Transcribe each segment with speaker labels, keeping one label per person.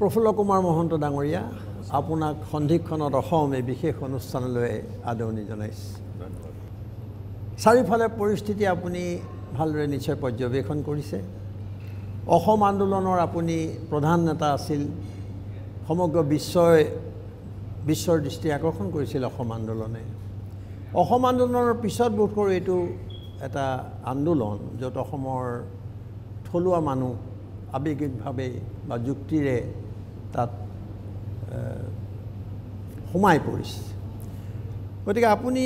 Speaker 1: প্ৰফুল্ল কুমাৰ মহন্ত ডাঙৰীয়া আপোনাক সন্ধিক্ষণত অসম এই বিশেষ অনুষ্ঠানলৈ আদৰণি জনাইছোঁ। চাৰিওফালে পৰিস্থিতি আপুনি ভালদৰে নিশ্চয় পৰ্যবেক্ষণ কৰিছে। অসম আন্দোলনৰ আপুনি প্ৰধান নেতা আছিল। সমগ্ৰ বিশ্বৰ দৃষ্টি আকৰ্ষণ কৰিছিল অসম আন্দোলনে। অসম আন্দোলনৰ পিছত বোধ কৰোঁ এইটো এটা আন্দোলন য'ত অসমৰ থলুৱা মানুহ আৱেগিকভাৱে বা যুক্তিৰে তাত সোমাই পৰিছে। গতিকে আপুনি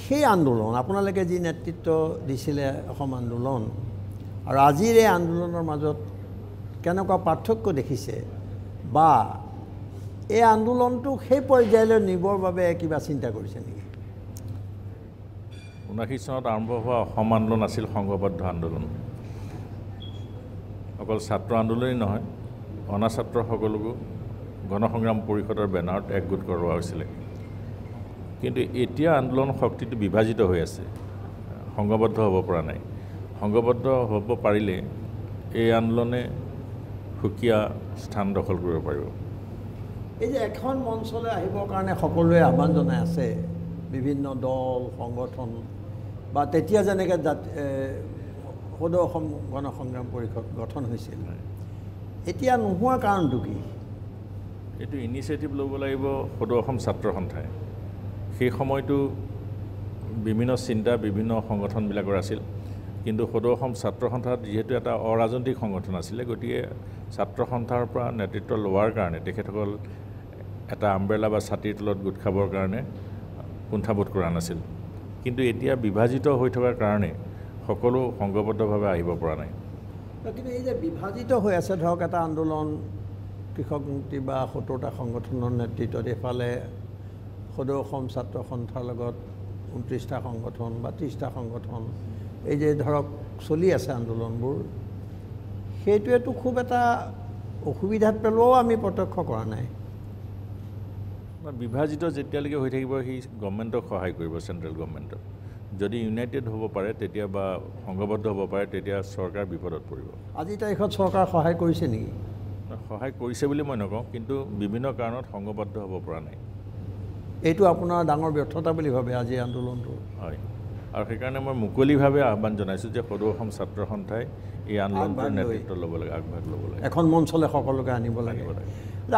Speaker 1: সেই আন্দোলন আপোনালোকে যি নেতৃত্ব দিছিলে অসম আন্দোলন আৰু আজিৰ এই আন্দোলনৰ মাজত কেনেকুৱা পাৰ্থক্য দেখিছে বা এই আন্দোলনটোক সেই পৰ্যায়লৈ নিবৰ বাবে কিবা চিন্তা কৰিছে নেকি?
Speaker 2: 79 চনত আৰম্ভ হোৱা অসম আন্দোলন আছিল সংঘবদ্ধ আন্দোলন। অকল ছাত্ৰ আন্দোলনেই নহয়, অনা ছাত্ৰসকলকো গণসংগ্ৰাম পৰিষদৰ বেনাৰত একগোট কৰোৱা হৈছিলে। কিন্তু এতিয়া আন্দোলন শক্তিটো বিভাজিত হৈ আছে, সংঘবদ্ধ হ'ব পৰা নাই। সংঘবদ্ধ হ'ব পাৰিলে এই আন্দোলনে সুকীয়া স্থান দখল কৰিব পাৰিব।
Speaker 1: এই যে এখন মঞ্চলৈ আহিবৰ কাৰণে সকলোৱে আহ্বান জনাই আছে, বিভিন্ন দল সংগঠন বা তেতিয়া যেনেকৈ সদৌ অসম গণসংগ্ৰাম পৰিষদ গঠন হৈছিল, এতিয়া নোহোৱাৰ কাৰণটো কি?
Speaker 2: এইটো ইনিচিয়েটিভ ল'ব লাগিব সদৌ অসম ছাত্ৰ সন্থাই। সেই সময়টো বিভিন্ন চিন্তা বিভিন্ন সংগঠনবিলাকৰ আছিল, কিন্তু সদৌ অসম ছাত্ৰ সন্থাত যিহেতু এটা অৰাজনৈতিক সংগঠন আছিলে, গতিকে ছাত্ৰ সন্থাৰ পৰা নেতৃত্ব লোৱাৰ কাৰণে তেখেতসকল এটা আমব্ৰেলা বা ছাতিৰ তলত গোট খাবৰ কাৰণে কুণ্ঠাবোধ কৰা নাছিল। কিন্তু এতিয়া বিভাজিত হৈ থকাৰ কাৰণে সকলো সংঘবদ্ধভাৱে আহিব পৰা নাই।
Speaker 1: কিন্তু এই যে বিভাজিত হৈ আছে, ধৰক এটা আন্দোলন কৃষক মুক্তি বা 70টা সংগঠনৰ নেতৃত্বত, এইফালে সদৌ অসম ছাত্ৰ সন্থাৰ লগত 29টা সংগঠন বা 30টা সংগঠন, এই যে ধৰক চলি আছে আন্দোলনবোৰ, সেইটোৱেতো খুব এটা অসুবিধাত পেলোৱাও আমি প্ৰত্যক্ষ কৰা নাই।
Speaker 2: বিভাজিত যেতিয়ালৈকে হৈ থাকিব সি গভৰ্ণমেণ্টক সহায় কৰিব, চেণ্ট্ৰেল গভৰ্ণমেণ্টক। যদি ইউনাইটেড হ'ব পাৰে তেতিয়া বা সংঘবদ্ধ হ'ব পাৰে তেতিয়া চৰকাৰ বিপদত পৰিব।
Speaker 1: আজিৰ তাৰিখত চৰকাৰ সহায় কৰিছে নেকি?
Speaker 2: সহায় কৰিছে বুলি মই নকওঁ, কিন্তু বিভিন্ন কাৰণত সংঘবদ্ধ হ'ব পৰা নাই।
Speaker 1: এইটো আপোনাৰ ডাঙৰ ব্যৰ্থতা বুলি ভাবে আজি আন্দোলনটো?
Speaker 2: হয়, আৰু সেইকাৰণে মই মুকলিভাৱে আহ্বান জনাইছোঁ যে সদৌ অসম ছাত্ৰ সন্থাই এই আন্দোলনটোৰ নেতৃত্ব ল'ব লাগে, আগভাগ ল'ব লাগে,
Speaker 1: এখন মঞ্চলৈ সকলোকে আনিব লাগে।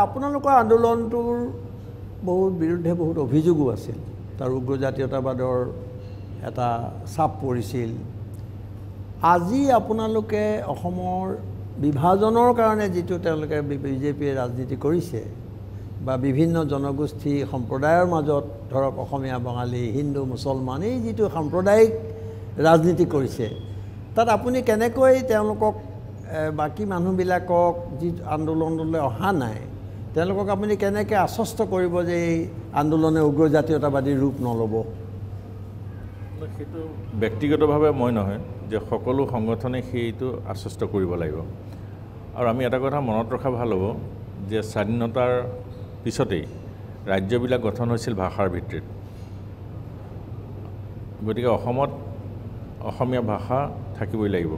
Speaker 1: আপোনালোকৰ আন্দোলনটোৰ বহুত বিৰুদ্ধে বহুত অভিযোগো আছিল, তাৰ উগ্ৰ জাতীয়তাবাদৰ এটা চাপ পৰিছিল। আজি আপোনালোকে অসমৰ বিভাজনৰ কাৰণে যিটো তেওঁলোকে বিজেপিয়ে ৰাজনীতি কৰিছে বা বিভিন্ন জনগোষ্ঠী সম্প্ৰদায়ৰ মাজত ধৰক অসমীয়া বাঙালী হিন্দু মুছলমান এই যিটো সাম্প্ৰদায়িক ৰাজনীতি কৰিছে, তাত আপুনি কেনেকৈ তেওঁলোকক বাকী মানুহবিলাকক যি আন্দোলনলৈ অহা নাই তেওঁলোকক আপুনি কেনেকৈ আশ্বস্ত কৰিব যে এই আন্দোলনে উগ্ৰ জাতীয়তাবাদী ৰূপ নল'ব?
Speaker 2: সেইটো ব্যক্তিগতভাৱে মই নহয়, যে সকলো সংগঠনে সেইটো আশ্বস্ত কৰিব লাগিব। আৰু আমি এটা কথা মনত ৰখা ভাল হ'ব যে স্বাধীনতাৰ পিছতেই ৰাজ্যবিলাক গঠন হৈছিল ভাষাৰ ভিত্তিত। গতিকে অসমত অসমীয়া ভাষা থাকিবই লাগিব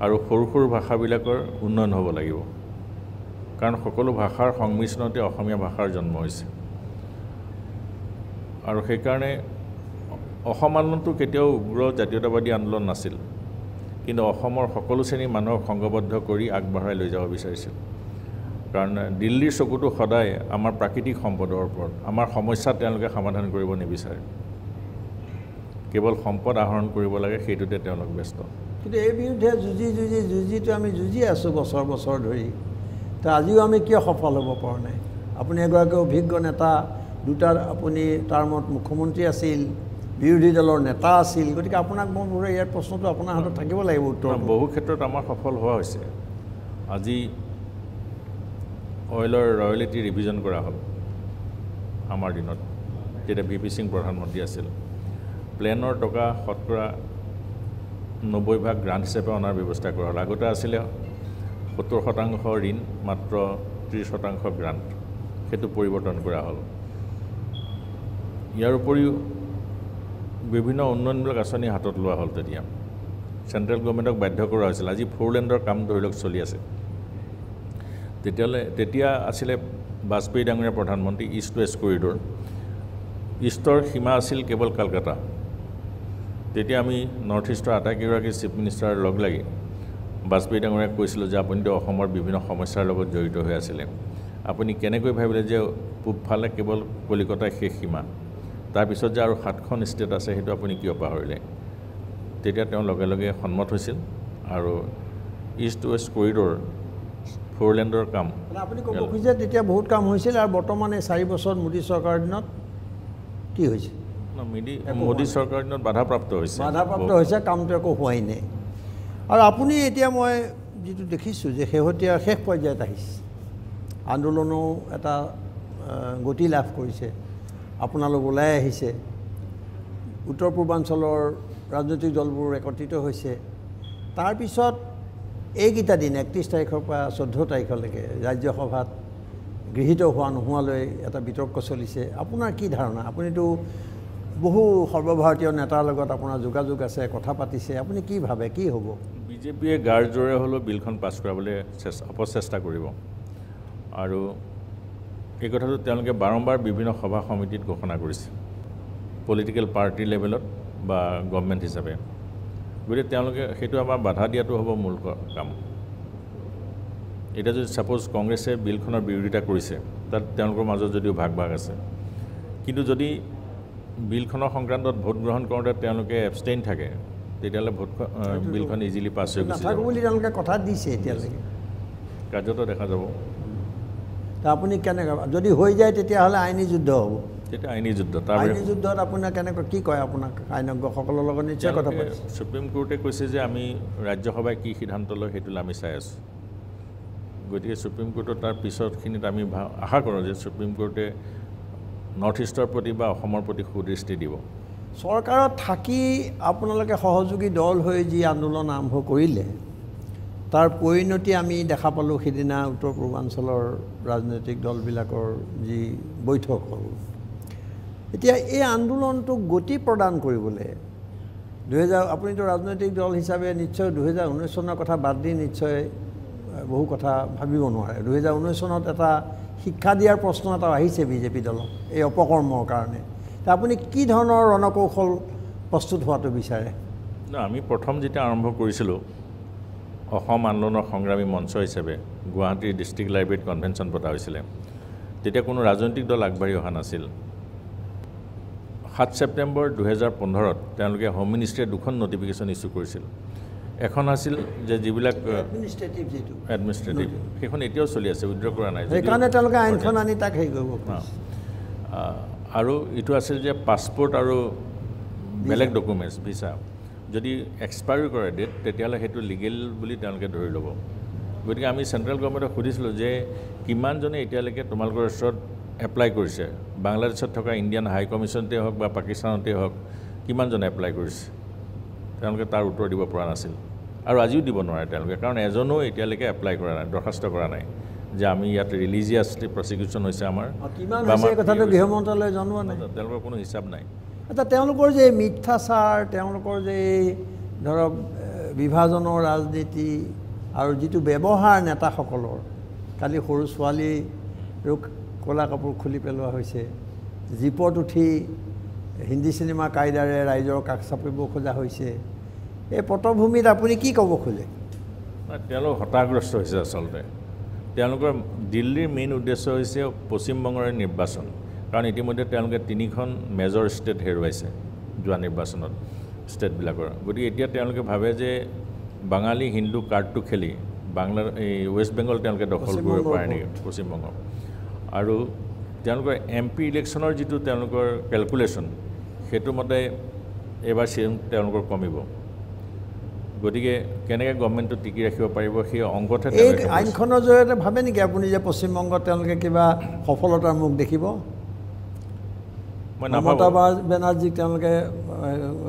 Speaker 2: আৰু সৰু সৰু ভাষাবিলাকৰ উন্নয়ন হ'ব লাগিব, কাৰণ সকলো ভাষাৰ সংমিশ্ৰণতে অসমীয়া ভাষাৰ জন্ম হৈছে। আৰু সেইকাৰণে অসম আন্দোলনটো কেতিয়াও উগ্ৰ জাতীয়তাবাদী আন্দোলন নাছিল, কিন্তু অসমৰ সকলো শ্ৰেণীৰ মানুহক সংঘবদ্ধ কৰি আগবঢ়াই লৈ যাব বিচাৰিছিল। কাৰণ দিল্লীৰ চকুটো সদায় আমাৰ প্ৰাকৃতিক সম্পদৰ ওপৰত, আমাৰ সমস্যা তেওঁলোকে সমাধান কৰিব নিবিচাৰে, কেৱল সম্পদ আহৰণ কৰিব লাগে, সেইটোতে তেওঁলোক ব্যস্ত।
Speaker 1: কিন্তু এই বিৰুদ্ধে যুঁজিটো আমি যুঁজি আছোঁ বছৰ বছৰ ধৰি, তো আজিও আমি কিয় সফল হ'ব পৰা নাই? আপুনি এগৰাকী অভিজ্ঞ নেতা, দুটা আপুনি টাৰ্মত মুখ্যমন্ত্ৰী আছিল, বিৰোধী দলৰ নেতা আছিল, গতিকে আপোনাক মই বোলো ইয়াৰ প্ৰশ্নটো আপোনাৰ হাতত থাকিব লাগিব উত্তৰ।
Speaker 2: বহু ক্ষেত্ৰত আমাৰ সফল হোৱা হৈছে। আজি অইলৰ ৰয়েলিটি ৰিভিজন কৰা হ'ল আমাৰ দিনত, তেতিয়া VP সিং প্ৰধানমন্ত্ৰী আছিল। প্লেনৰ টকা শতকৰা 90% গ্ৰাণ্ট হিচাপে অনাৰ ব্যৱস্থা কৰা হ'ল। আগতে আছিলে 70% ঋণ, মাত্ৰ 30% গ্ৰাণ্ট, সেইটো পৰিৱৰ্তন কৰা হ'ল। ইয়াৰ উপৰিও বিভিন্ন উন্নয়নমূলক আঁচনি হাতত লোৱা হ'ল। তেতিয়া চেণ্ট্ৰেল গভৰ্ণমেণ্টক বাধ্য কৰা হৈছিল। আজি 4 লেণ্ডৰ কাম ধৰি লওক চলি আছে, তেতিয়া আছিলে বাজপেয়ী ডাঙৰীয়া প্ৰধানমন্ত্ৰী ইষ্ট ৱেষ্ট কৰিডৰ ইষ্টৰ সীমা আছিল কেৱল কলকাতা তেতিয়া আমি নৰ্থ ইষ্টৰ আটাইকেইগৰাকী চিফ মিনিষ্টাৰ লগ লাগি বাজপেয়ী ডাঙৰীয়াক কৈছিলোঁ যে আপুনিতো অসমৰ বিভিন্ন সমস্যাৰ লগত জড়িত হৈ আছিলে আপুনি কেনেকৈ ভাবিলে যে পূবফালে কেৱল কলিকতাৰ শেষ সীমা তাৰপিছত যে আৰু 7খন ষ্টেট আছে সেইটো আপুনি কিয় পাহৰিলে তেতিয়া তেওঁ লগে লগে সন্মত হৈছিল আৰু ইষ্ট ৱেষ্ট কৰিডৰ 4 লেণ্ডৰ কাম
Speaker 1: আপুনি ক'ব খুজিছে তেতিয়া বহুত কাম হৈছিল আৰু বৰ্তমানে 4 বছৰ মোদী চৰকাৰৰ দিনত কি হৈছে
Speaker 2: মোদী চৰকাৰৰ দিনত বাধাপ্ৰাপ্ত
Speaker 1: হৈছে কামটো একো হোৱাই নাই আৰু আপুনি এতিয়া মই যিটো দেখিছোঁ যে শেহতীয়া শেষ পৰ্যায়ত আহিছে আন্দোলনো এটা গতি লাভ কৰিছে আপোনালোক ওলাই আহিছে উত্তৰ পূৰ্বাঞ্চলৰ ৰাজনৈতিক দলবোৰ একত্ৰিত হৈছে তাৰপিছত এইকেইটা দিন 31 তাৰিখৰ পৰা 14 তাৰিখলৈকে ৰাজ্যসভাত গৃহীত হোৱা নোহোৱালৈ এটা বিতৰ্ক চলিছে আপোনাৰ কি ধাৰণা আপুনিতো বহু সৰ্বভাৰতীয় নেতাৰ লগত আপোনাৰ যোগাযোগ আছে কথা পাতিছে আপুনি কি ভাবে কি হ'ব
Speaker 2: বিজেপিয়ে গাৰ জোৰে হ'লেও বিলখন পাছ কৰাবলৈ অপচেষ্টা কৰিব আৰু এই কথাটো তেওঁলোকে বাৰম্বাৰ বিভিন্ন সভা সমিতিত ঘোষণা কৰিছে পলিটিকেল পাৰ্টি লেভেলত বা গভৰ্ণমেণ্ট হিচাপে গতিকে তেওঁলোকে সেইটো আমাৰ বাধা দিয়াটো হ'ব মূল কাম এটা যদি সাপোজ কংগ্ৰেছে বিলখনৰ বিৰোধিতা কৰিছে তাত তেওঁলোকৰ মাজত যদিও ভাগ আছে কিন্তু যদি বিলখনৰ সংক্ৰান্তত ভোট গ্ৰহণ কৰোঁতে তেওঁলোকে এবষ্টেইন থাকে তেতিয়াহ'লে বিলখন ইজিলি পাছ হৈ গৈছে
Speaker 1: বুলি তেওঁলোকে কথা দিছে এতিয়ালৈকে
Speaker 2: কাৰ্যত দেখা যাব
Speaker 1: আপুনি কেনেকৈ যদি হৈ যায় তেতিয়াহ'লে আইনী যুদ্ধ হ'ব
Speaker 2: তেতিয়া আইনী যুদ্ধ
Speaker 1: আইনী যুদ্ধত আপোনাৰ কেনেকৈ কি কয় আপোনাক আইনজ্ঞসকলৰ লগত নিশ্চয় কথা পাতিছে
Speaker 2: সুপ্ৰিম কোৰ্টে কৈছে যে আমি ৰাজ্যসভাই কি সিদ্ধান্ত লয় সেইটো আমি চাই আছোঁ গতিকে সুপ্ৰিম কোৰ্টৰ তাৰ পিছৰখিনিত আমি আশা কৰোঁ যে সুপ্ৰিম কোৰ্টে নৰ্থ ইষ্টৰ প্ৰতি বা অসমৰ প্ৰতি সুদৃষ্টি দিব
Speaker 1: চৰকাৰত থাকি আপোনালোকে সহযোগী দল হৈ যি আন্দোলন আৰম্ভ কৰিলে তাৰ পৰিণতি আমি দেখা পালোঁ সিদিনা উত্তৰ পূৰ্বাঞ্চলৰ ৰাজনৈতিক দলবিলাকৰ যি বৈঠক হ'ল এতিয়া এই আন্দোলনটোক গতি প্ৰদান কৰিবলৈ আপুনিতো ৰাজনৈতিক দল হিচাপে নিশ্চয় 2019 চনৰ কথা বাদ দি নিশ্চয় বহু কথা ভাবিব নোৱাৰে 2019 চনত এটা শিক্ষা দিয়াৰ প্ৰশ্ন এটা আহিছে বিজেপি দলক এই অপকৰ্মৰ কাৰণে আপুনি কি ধৰণৰ ৰণকৌশল প্ৰস্তুত হোৱাটো বিচাৰে
Speaker 2: আমি প্ৰথম যেতিয়া আৰম্ভ কৰিছিলোঁ অসম আন্দোলনৰ সংগ্ৰামী মঞ্চ হিচাপে গুৱাহাটীৰ ডিষ্ট্ৰিক্ট লাইব্ৰেৰীত কনভেনশ্যন পতা হৈছিলে তেতিয়া কোনো ৰাজনৈতিক দল আগবাঢ়ি অহা নাছিল 7 ছেপ্টেম্বৰ 2015ত তেওঁলোকে হোম মিনিষ্ট্ৰীয়ে 2খন নটিফিকেশ্যন ইছ্যু কৰিছিল এখন আছিল যে যিবিলাক এডমিনিষ্ট্ৰেটিভ সেইখন এতিয়াও চলি আছে উইথড্ৰ কৰা নাই
Speaker 1: সেইকাৰণে তেওঁলোকে আইনখন আনি তাক হেৰি কৰিব
Speaker 2: আৰু ইটো আছিল যে পাছপোৰ্ট আৰু বেলেগ ডকুমেণ্টছ ভিছা যদি এক্সপায়াৰি কৰে ডেট তেতিয়াহ'লে সেইটো লিগেল বুলি তেওঁলোকে ধৰি ল'ব গতিকে আমি চেণ্ট্ৰেল গভৰ্ণমেণ্টক সুধিছিলোঁ যে কিমানজনে এতিয়ালৈকে তোমালোকৰ ওচৰত এপ্লাই কৰিছে বাংলাদেশত থকা ইণ্ডিয়ান হাই কমিশ্যনতে হওক বা পাকিস্তানতে হওক কিমানজনে এপ্লাই কৰিছে তেওঁলোকে তাৰ উত্তৰ দিব পৰা নাছিল আৰু আজিও দিব নোৱাৰে তেওঁলোকে কাৰণ এজনো এতিয়ালৈকে এপ্লাই কৰা নাই দৰখাস্ত কৰা নাই যে আমি ইয়াত ৰিলিজিয়াছলি প্ৰচিকিউশ্যন হৈছে আমাৰ
Speaker 1: কথাটো গৃহ মন্ত্ৰালয়ে জনোৱা নাই
Speaker 2: তেওঁলোকৰ কোনো হিচাপ নাই
Speaker 1: আচ্ছা তেওঁলোকৰ যে মিথ্যাচাৰ তেওঁলোকৰ যে ধৰক বিভাজনৰ ৰাজনীতি আৰু যিটো ব্যৱহাৰ নেতাসকলৰ কালি সৰু ছোৱালীৰো ক'লা কাপোৰ খুলি পেলোৱা হৈছে জীপত উঠি হিন্দী চিনেমা কায়দাৰে ৰাইজৰ কাষ চাপিব খোজা হৈছে এই পটভূমিত আপুনি কি ক'ব খোজে
Speaker 2: তেওঁলোক হতাশগ্ৰস্ত হৈছে আচলতে তেওঁলোকৰ দিল্লীৰ মেইন উদ্দেশ্য হৈছে পশ্চিমবংগৰ নিৰ্বাচন কাৰণ ইতিমধ্যে তেওঁলোকে 3খন মেজৰ ষ্টেট হেৰুৱাইছে যোৱা নিৰ্বাচনত ষ্টেটবিলাকৰ গতিকে এতিয়া তেওঁলোকে ভাবে যে বাঙালী হিন্দু কাৰ্ডটো খেলি এই ৱেষ্ট বেংগল তেওঁলোকে দখল কৰিব পাৰে নেকি পশ্চিমবংগক আৰু তেওঁলোকৰ MP ইলেকশ্যনৰ যিটো তেওঁলোকৰ কেলকুলেশ্যন সেইটো মতে এবাৰ তেওঁলোকৰ কমিব গতিকে কেনেকৈ গভৰ্ণমেণ্টটো টিকি ৰাখিব পাৰিব সেই অংকতে
Speaker 1: এই আইনখনৰ জৰিয়তে ভাবে নেকি আপুনি যে পশ্চিমবংগত তেওঁলোকে কিবা সফলতাৰ মুখ দেখিব মমতা বেনাৰ্জীক তেওঁলোকে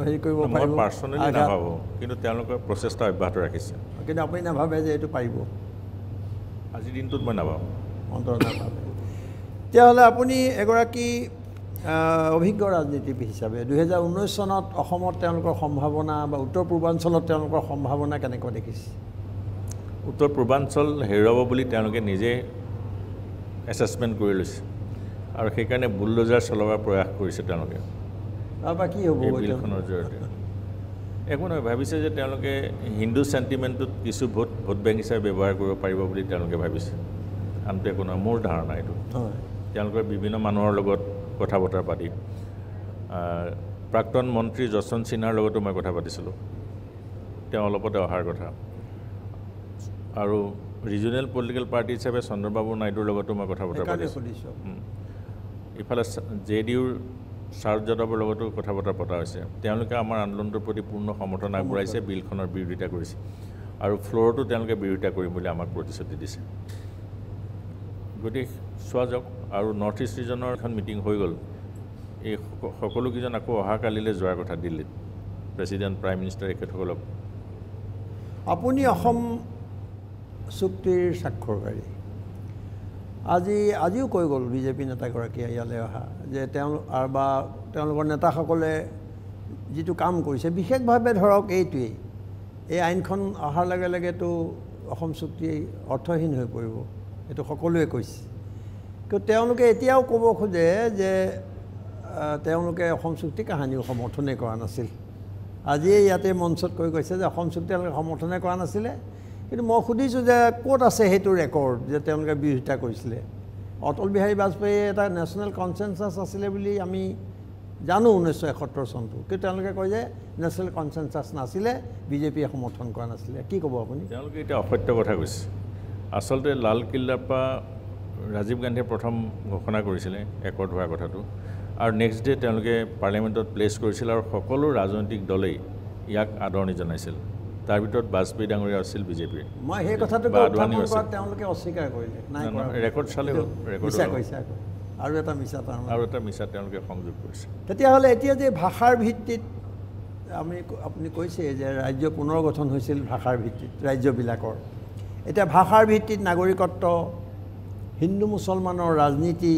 Speaker 1: হেৰি কৰিব পাৰিব
Speaker 2: পাৰ্চনেলি নাভাবোঁ কিন্তু তেওঁলোকৰ প্ৰচেষ্টা অব্যাহত ৰাখিছে
Speaker 1: কিন্তু আপুনি নাভাবে যে এইটো পাৰিব
Speaker 2: আজিৰ দিনটোত মই নাভাবোঁ
Speaker 1: অন্তত নাভাবে তেতিয়াহ'লে আপুনি এগৰাকী অভিজ্ঞ ৰাজনীতিবিদ হিচাপে 2019 চনত অসমত তেওঁলোকৰ সম্ভাৱনা বা উত্তৰ পূৰ্বাঞ্চলত তেওঁলোকৰ সম্ভাৱনা কেনেকৈ দেখিছে
Speaker 2: উত্তৰ পূৰ্বাঞ্চল হেৰুৱাব বুলি তেওঁলোকে নিজে এছেছমেণ্ট কৰি লৈছে আৰু সেইকাৰণে বুলডোজাৰ চলোৱাৰ প্ৰয়াস কৰিছে তেওঁলোকে
Speaker 1: তাৰপৰা কি হ'ব
Speaker 2: এই বিলখনৰ জৰিয়তে একো নহয় ভাবিছে যে তেওঁলোকে হিন্দু চেণ্টিমেণ্টটোত কিছু ভোট বেংক হিচাপে ব্যৱহাৰ কৰিব পাৰিব বুলি তেওঁলোকে ভাবিছে আনটো একো নহয় মোৰ ধাৰণা এইটো তেওঁলোকৰ বিভিন্ন মানুহৰ লগত কথা বতৰা পাতি প্ৰাক্তন মন্ত্ৰী যশৱন্ত সিনহাৰ লগতো মই কথা পাতিছিলোঁ তেওঁ অলপতে অহাৰ কথা আৰু ৰিজনেল পলিটিকেল পাৰ্টি হিচাপে চন্দ্ৰবাবু নাইডুৰ লগতো মই কথা বতৰা পাতিছোঁ ইফালে JDUৰ শাৰদ যাদৱৰ লগতো কথা বতৰা পতা হৈছে তেওঁলোকে আমাৰ আন্দোলনটোৰ প্ৰতি পূৰ্ণ সমৰ্থন আগবঢ়াইছে বিলখনৰ বিৰোধিতা কৰিছে আৰু ফ্ল'ৰতো তেওঁলোকে বিৰোধিতা কৰিম বুলি আমাক প্ৰতিশ্ৰুতি দিছে গতিকে চোৱা যাওক আৰু নৰ্থ ইষ্ট ৰিজনৰ এখন মিটিং হৈ গ'ল এই সকলোকেইজন আকৌ অহাকালিলৈ যোৱাৰ কথা দিল্লীত প্ৰেছিডেণ্ট প্ৰাইম মিনিষ্টাৰ এখেতসকলক
Speaker 1: আপুনি অসম চুক্তিৰ স্বাক্ষৰকাৰী আজিও কৈ গ'ল বিজেপি নেতাগৰাকীয়ে ইয়ালৈ অহা যে তেওঁলোকৰ নেতাসকলে যিটো কাম কৰিছে বিশেষভাৱে ধৰক এইটোৱেই এই আইনখন অহাৰ লগে লগেতো অসম চুক্তি অৰ্থহীন হৈ পৰিব এইটো সকলোৱে কৈছে কিন্তু তেওঁলোকে এতিয়াও ক'ব খোজে যে তেওঁলোকে অসম চুক্তি কাহানিও সমৰ্থনে কৰা নাছিল আজিয়ে ইয়াতে মঞ্চত কৈ কৈছে যে অসম চুক্তি তেওঁলোকে সমৰ্থনে কৰা নাছিলে কিন্তু মই সুধিছোঁ যে ক'ত আছে সেইটো ৰেকৰ্ড যে তেওঁলোকে বিৰোধিতা কৰিছিলে অটল বিহাৰী বাজপেয়ীয়ে এটা নেশ্যনেল কনচেনচাছ আছিলে বুলি আমি জানো 1971 চনটো কিন্তু তেওঁলোকে কয় যে নেশ্যনেল কনচেনচাছ নাছিলে বিজেপিয়ে সমৰ্থন কৰা নাছিলে কি ক'ব আপুনি
Speaker 2: তেওঁলোকে এতিয়া অসত্য কথা কৈছে আচলতে লালকিল্লাৰ পৰা ৰাজীৱ গান্ধীয়ে প্ৰথম ঘোষণা কৰিছিলে একৰ্ড হোৱাৰ কথাটো আৰু নেক্সট ডে তেওঁলোকে পাৰ্লিয়ামেণ্টত প্লেচ কৰিছিল আৰু সকলো ৰাজনৈতিক দলেই ইয়াক আদৰণি জনাইছিল তাৰ ভিতৰত বাজপেয়ী ডাঙৰীয়া আছিল বিজেপিৰ
Speaker 1: মই সেই কথাটো তেওঁলোকে অস্বীকাৰ কৰিলে
Speaker 2: ৰেকৰ্ড চালে ৰেকৰ্ড
Speaker 1: আৰু এটা মিছা
Speaker 2: তেওঁলোকে সংযোগ কৰিছে
Speaker 1: তেতিয়াহ'লে এতিয়া যে ভাষাৰ ভিত্তিত আপুনি কৈছে যে ৰাজ্য পুনৰ গঠন হৈছিল ভাষাৰ ভিত্তিত ৰাজ্যবিলাকৰ এতিয়া ভাষাৰ ভিত্তিত নাগৰিকত্ব হিন্দু মুছলমানৰ ৰাজনীতি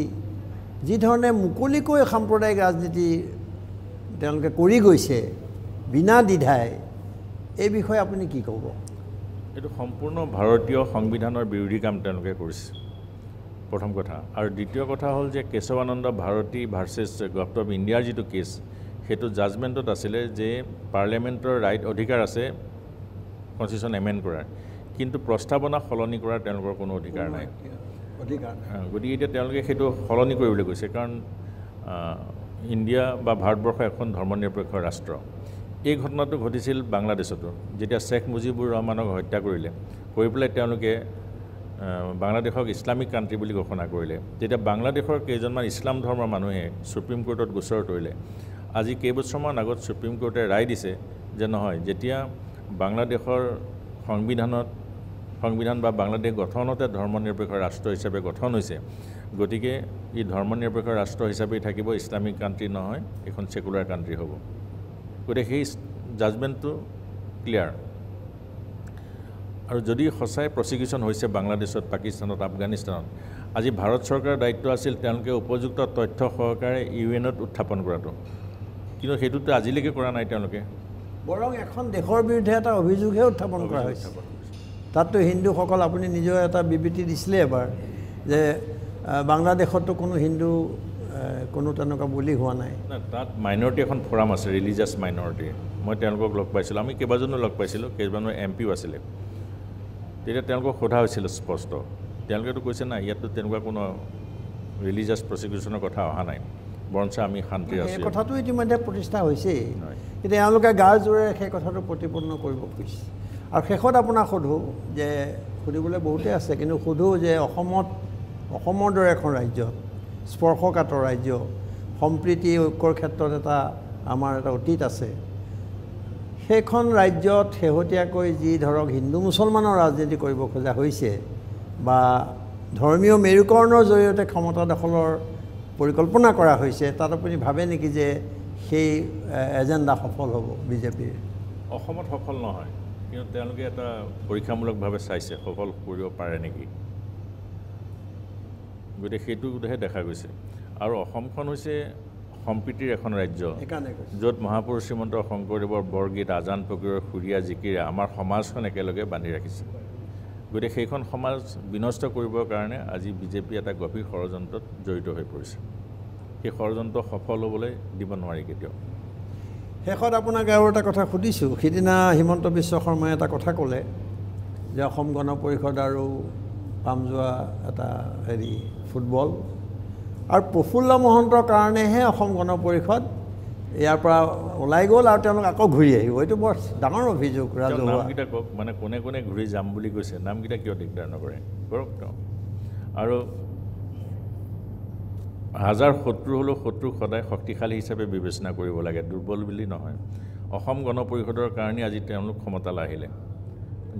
Speaker 1: যি ধৰণে মুকলিকৈ সাম্প্ৰদায়িক ৰাজনীতি তেওঁলোকে কৰি গৈছে বিনা দ্বিধাই এই বিষয়ে আপুনি কি ক'ব
Speaker 2: এইটো সম্পূৰ্ণ ভাৰতীয় সংবিধানৰ বিৰোধী কাম তেওঁলোকে কৰিছে প্ৰথম কথা আৰু দ্বিতীয় কথা হ'ল যে Kesavananda Bharati versus government of ইণ্ডিয়াৰ যিটো কেছ সেইটো জাজমেণ্টত আছিলে যে পাৰ্লিয়ামেণ্টৰ অধিকাৰ আছে কনষ্টিটিউশ্যন এমেণ্ড কৰাৰ কিন্তু প্ৰস্তাৱনা সলনি কৰাৰ তেওঁলোকৰ কোনো অধিকাৰ নাই গতিকে এতিয়া তেওঁলোকে সেইটো সলনি কৰিবলৈ গৈছে কাৰণ ইণ্ডিয়া বা ভাৰতবৰ্ষ এখন ধৰ্মনিৰপেক্ষ ৰাষ্ট্ৰ এই ঘটনাটো ঘটিছিল বাংলাদেশতো যেতিয়া শ্বেখ মুজিবুৰ ৰহমানক হত্যা কৰি পেলাই তেওঁলোকে বাংলাদেশক ইছলামিক কাণ্ট্ৰি বুলি ঘোষণা কৰিলে তেতিয়া বাংলাদেশৰ কেইজনমান ইছলাম ধৰ্মৰ মানুহে সুপ্ৰিম কোৰ্টত গোচৰ তৰিলে আজি কেইবছৰমান আগত সুপ্ৰিম কোৰ্টে ৰায় দিছে যে নহয় যেতিয়া বাংলাদেশৰ সংবিধান বা বাংলাদেশ গঠনতে ধৰ্মনিৰপেক্ষ ৰাষ্ট্ৰ হিচাপে গঠন হৈছে গতিকে ই ধৰ্মনিৰপেক্ষ ৰাষ্ট্ৰ হিচাপেই থাকিব ইছলামিক কাণ্ট্ৰি নহয় এখন ছেকুলাৰ কাণ্ট্ৰি হ'ব গতিকে সেই জাজমেণ্টটো ক্লিয়াৰ আৰু যদি সঁচাই প্ৰচিকিউশ্যন হৈছে বাংলাদেশত পাকিস্তানত আফগানিস্তানত আজি ভাৰত চৰকাৰৰ দায়িত্ব আছিল তেওঁলোকে উপযুক্ত তথ্য সহকাৰে ইউএনত উত্থাপন কৰাটো কিন্তু সেইটোতো আজিলৈকে কৰা নাই তেওঁলোকে
Speaker 1: বৰং এখন দেশৰ বিৰুদ্ধে এটা অভিযোগহে উত্থাপন কৰা হৈছে তাততো হিন্দুসকল আপুনি নিজেও এটা বিবৃতি দিছিলে এবাৰ যে বাংলাদেশতো কোনো হিন্দু কোনো তেনেকুৱা বুলি হোৱা নাই
Speaker 2: তাত মাইনৰিটি এখন ফৰাম আছে ৰিলিজিয়াছ মাইনৰিটি মই তেওঁলোকক লগ পাইছিলোঁ আমি কেইবাজনো লগ পাইছিলোঁ কেইবাজনৰ MPও আছিলে তেতিয়া তেওঁলোকক সোধা হৈছিল স্পষ্ট তেওঁলোকেতো কৈছে নাই ইয়াততো তেনেকুৱা কোনো ৰিলিজিয়াছ প্ৰচিকিউশ্যনৰ কথা অহা নাই বৰঞ্চ আমি শান্তি আছোঁ
Speaker 1: এই কথাটো ইতিমধ্যে প্ৰতিষ্ঠা হৈছেই কিন্তু তেওঁলোকে গাৰ জোৰে সেই কথাটো প্ৰতিপন্ন কৰিব খুজিছে আৰু শেষত আপোনাক সোধোঁ যে সুধিবলৈ বহুতেই আছে কিন্তু সোধোঁ যে অসমৰ দৰে এখন ৰাজ্যত স্পৰ্শকাতৰ ৰাজ্য সম্প্ৰীতি ঐক্যৰ ক্ষেত্ৰত আমাৰ এটা অতীত আছে সেইখন ৰাজ্যত শেহতীয়াকৈ যি ধৰক হিন্দু মুছলমানৰ ৰাজনীতি কৰিব খোজা হৈছে বা ধৰ্মীয় মেৰুকৰণৰ জৰিয়তে ক্ষমতা দখলৰ পৰিকল্পনা কৰা হৈছে তাত আপুনি ভাবে নেকি যে সেই এজেণ্ডা সফল হ'ব বিজেপিৰ
Speaker 2: অসমত সফল নহয় কিন্তু তেওঁলোকে এটা পৰীক্ষামূলকভাৱে চাইছে সফল কৰিব পাৰে নেকি গতিকে সেইটোহে দেখা গৈছে আৰু অসমখন হৈছে সম্প্ৰীতিৰ এখন ৰাজ্য য'ত মহাপুৰুষ শ্ৰীমন্ত শংকৰদেৱৰ বৰগীত আজান ফকীৰৰ সুৰীয়া জিকিৰে আমাৰ সমাজখন একেলগে বান্ধি ৰাখিছে গতিকে সেইখন সমাজ বিনষ্ট কৰিবৰ কাৰণে আজি বিজেপি এটা গভীৰ ষড়যন্ত্ৰত জড়িত হৈ পৰিছে সেই ষড়যন্ত্ৰ সফল হ'বলৈ দিব নোৱাৰি কেতিয়াও
Speaker 1: শেষত আপোনাক আৰু এটা কথা সুধিছোঁ সিদিনা হিমন্ত বিশ্ব শৰ্মাই এটা কথা ক'লে যে অসম গণ পৰিষদ আৰু পামযোৱা এটা ফুটবল আৰু প্ৰফুল্ল মহন্তৰ কাৰণেহে অসম গণ পৰিষদ ইয়াৰ পৰা ওলাই গ'ল আৰু তেওঁলোক আকৌ ঘূৰি আহিব এইটো বৰ ডাঙৰ অভিযোগ ৰাজহুৱা
Speaker 2: নামকেইটা কওক মানে কোনে কোনে ঘূৰি যাম বুলি কৈছে নামকেইটা কিয় দিগদাৰ নকৰে কৰক তেওঁ আৰু হাজাৰ শত্ৰু হ'লেও শত্ৰুক সদায় শক্তিশালী হিচাপে বিবেচনা কৰিব লাগে দুৰ্বল বুলি নহয় অসম গণ পৰিষদৰ কাৰণে আজি তেওঁলোক ক্ষমতালৈ আহিলে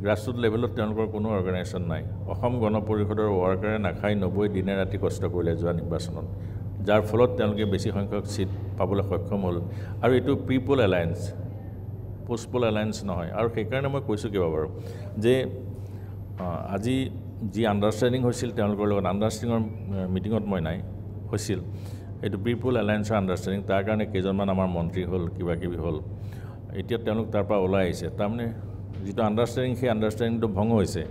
Speaker 2: গ্ৰাছৰুট লেভেলত তেওঁলোকৰ কোনো অৰ্গেনাইজেশ্যন নাই অসম গণ পৰিষদৰ ৱাৰ্কাৰে নাখাই 90 দিনে ৰাতি কষ্ট কৰিলে যোৱা নিৰ্বাচনত যাৰ ফলত তেওঁলোকে বেছি সংখ্যক সিট পাবলৈ সক্ষম হ'ল আৰু এইটো পিপল এলায়েন্স পোষ্টপল এলায়েন্স নহয় আৰু সেইকাৰণে মই কৈছোঁ কিবা বাৰু যে আজি যি আণ্ডাৰষ্টেণ্ডিং হৈছিল তেওঁলোকৰ লগত আণ্ডাৰষ্টেণ্ডিঙৰ মিটিঙত মই নাই হৈছিল এইটো পিপল এলায়েন্সৰ আণ্ডাৰষ্টেণ্ডিং তাৰ কাৰণে কেইজনমান আমাৰ মন্ত্ৰী হ'ল কিবা কিবি হ'ল এতিয়া তেওঁলোক তাৰ পৰা ওলাই আহিছে তাৰমানে যিটো আণ্ডাৰষ্টেণ্ডিং সেই আণ্ডাৰষ্টেণ্ডিংটো ভংগ হৈছে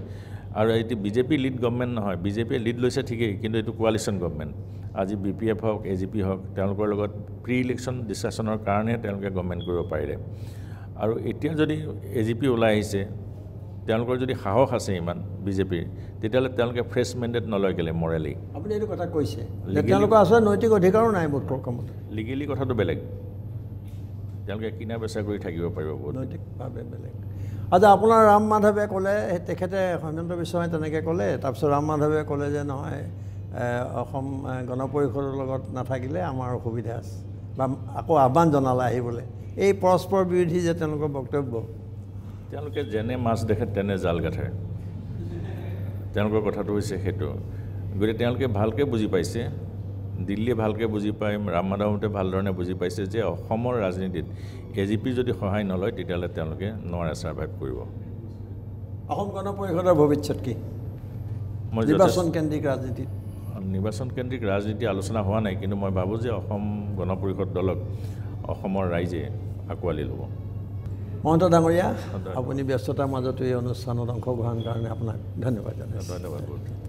Speaker 2: আৰু এইটো বিজেপি লিড গভৰ্ণমেণ্ট নহয় বিজেপিয়ে লিড লৈছে ঠিকেই কিন্তু এইটো কোৱালিশ্যন গভৰ্ণমেণ্ট আজি BPF হওক AGP হওক তেওঁলোকৰ লগত প্ৰি ইলেকশ্যন ডিছকাশ্যনৰ কাৰণে তেওঁলোকে গভৰ্ণমেণ্ট কৰিব পাৰিলে আৰু এতিয়া যদি AGP ওলাই আহিছে তেওঁলোকৰ যদি সাহস আছে ইমান বিজেপিৰ তেতিয়াহ'লে তেওঁলোকে ফ্ৰেছ মেণ্ডেট নলয় কেলে মৰেলি
Speaker 1: আপুনি এইটো কথা কৈছে তেওঁলোকৰ আচলতে নৈতিক অধিকাৰো নাই ভোটৰ কামত
Speaker 2: লিগেলি কথাটো বেলেগ তেওঁলোকে কিনা বেচা কৰি থাকিব পাৰিব
Speaker 1: নৈতিকভাৱে বেলেগ আচ্ছা আপোনাৰ ৰাম মাধৱে ক'লে তেখেতে হিমন্ত বিশ্বই তেনেকৈ ক'লে তাৰপিছত ৰাম মাধৱে ক'লে যে নহয় অসম গণ পৰিষদৰ লগত নাথাকিলে আমাৰ অসুবিধা আছে বা আকৌ আহ্বান জনালে আহিবলৈ এই পৰস্পৰ বিৰোধী যে তেওঁলোকৰ বক্তব্য
Speaker 2: তেওঁলোকে যেনে মাছ দেখে তেনে জাল গাঠে তেওঁলোকৰ কথাটো হৈছে সেইটো গতিকে তেওঁলোকে ভালকৈ বুজি পাইছে দিল্লীয়ে ভালকৈ বুজি পায় ৰাম মাধৱতে ভালধৰণে বুজি পাইছে যে অসমৰ ৰাজনীতিত AGP যদি সহায় নলয় তেতিয়াহ'লে তেওঁলোকে নোৱাৰে ছাৰ্ভাইভ কৰিব
Speaker 1: অসম গণ পৰিষদৰ ভৱিষ্যত কি নিৰ্বাচন কেন্দ্ৰিক ৰাজনীতিত
Speaker 2: নিৰ্বাচন কেন্দ্ৰিক ৰাজনীতি আলোচনা হোৱা নাই কিন্তু মই ভাবোঁ যে অসম গণ পৰিষদ দলক অসমৰ ৰাইজে আঁকোৱালি ল'ব
Speaker 1: মহন্ত ডাঙৰীয়া আপুনি ব্যস্ততাৰ মাজতো এই অনুষ্ঠানত অংশগ্ৰহণ কাৰণে আপোনাক ধন্যবাদ জনাইছোঁ
Speaker 2: ধন্যবাদ বহুত